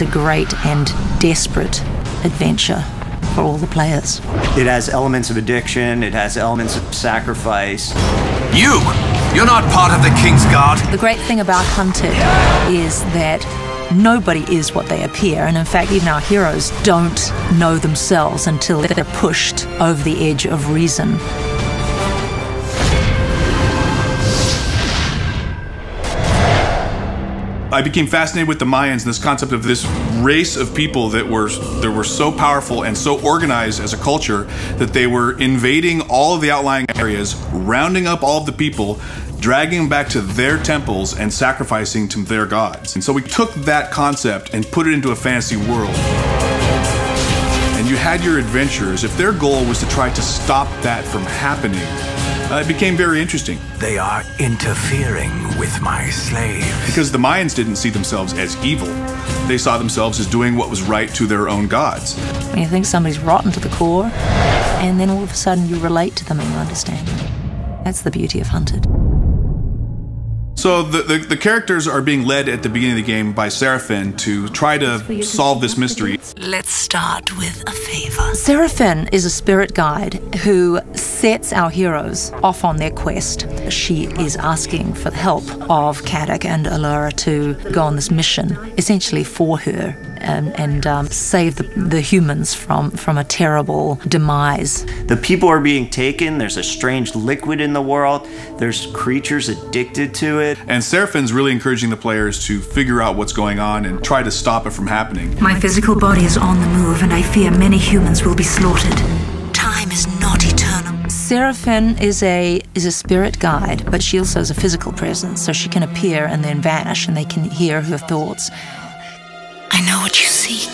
a great and desperate adventure for all the players. It has elements of addiction, it has elements of sacrifice. You're not part of the King's Guard. The great thing about Hunted is that nobody is what they appear, and in fact even our heroes don't know themselves until they're pushed over the edge of reason. I became fascinated with the Mayans and this concept of this race of people that were so powerful and so organized as a culture that they were invading all of the outlying areas, rounding up all of the people, dragging them back to their temples and sacrificing to their gods. And so we took that concept and put it into a fantasy world. And you had your adventurers. If their goal was to try to stop that from happening, it became very interesting. They are interfering with my slave. Because the Mayans didn't see themselves as evil. They saw themselves as doing what was right to their own gods. When you think somebody's rotten to the core, and then all of a sudden you relate to them and you understand them. That's the beauty of Hunted. So the characters are being led at the beginning of the game by Seraphin to try to solve this mystery. Let's start with a favor. Seraphin is a spirit guide who sets our heroes off on their quest. She is asking for the help of Caddoc and Allura to go on this mission, essentially for her, and save the humans from a terrible demise. The people are being taken, there's a strange liquid in the world, there's creatures addicted to it. And Seraphin's really encouraging the players to figure out what's going on and try to stop it from happening. My physical body is on the move, and I fear many humans will be slaughtered. Time is not eternal. Seraphin is a spirit guide, but she also is a physical presence, so she can appear and then vanish, and they can hear her thoughts. I know what you seek.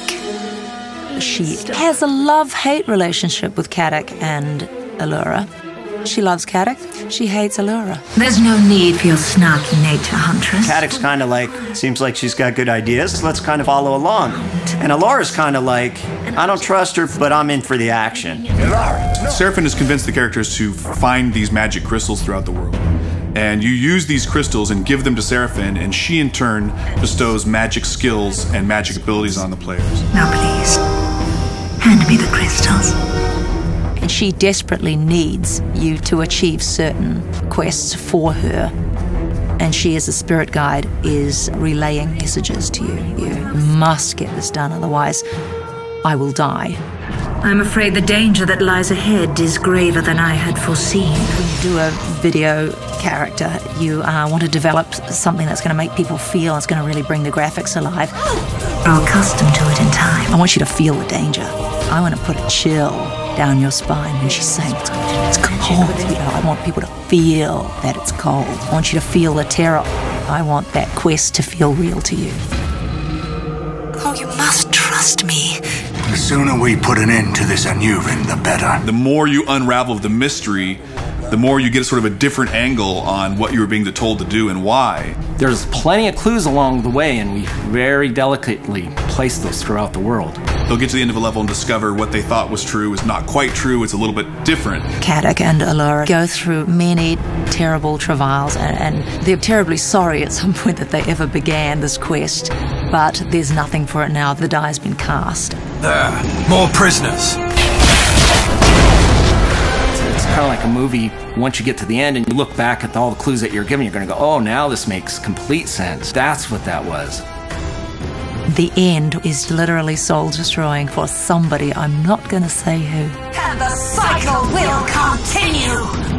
She has a love-hate relationship with Caddoc and Allura. She loves Caddoc, she hates Allura. There's no need for your snarky nature, Huntress. Caddoc's kind of like, seems like she's got good ideas, let's kind of follow along. And Allura's kind of like, I don't trust her, but I'm in for the action. Seraphin has convinced the characters to find these magic crystals throughout the world. And you use these crystals and give them to Seraphin, and she in turn bestows magic skills and magic abilities on the players. Now please, hand me the crystals. And she desperately needs you to achieve certain quests for her. And she, as a spirit guide, is relaying messages to you. You must get this done, otherwise I will die. I'm afraid the danger that lies ahead is graver than I had foreseen. When you do a video character, you want to develop something that's going to make people feel, it's going to really bring the graphics alive. Grow accustomed to it in time. I want you to feel the danger. I want to put a chill down your spine when she's saying it's cold. You know, I want people to feel that it's cold. I want you to feel the terror. I want that quest to feel real to you. Oh, you must trust me. The sooner we put an end to this Anurin, the better. The more you unravel the mystery, the more you get sort of a different angle on what you were being told to do and why. There's plenty of clues along the way, and we very delicately place those throughout the world. They'll get to the end of a level and discover what they thought was true is not quite true, it's a little bit different. Caddoc and Allura go through many terrible travails, and they're terribly sorry at some point that they ever began this quest, but there's nothing for it now. The die has been cast. There, more prisoners. It's kind of like a movie. Once you get to the end and you look back at all the clues that you're given, you're going to go, oh, now this makes complete sense. That's what that was. The end is literally soul-destroying for somebody. I'm not going to say who. And the cycle will continue.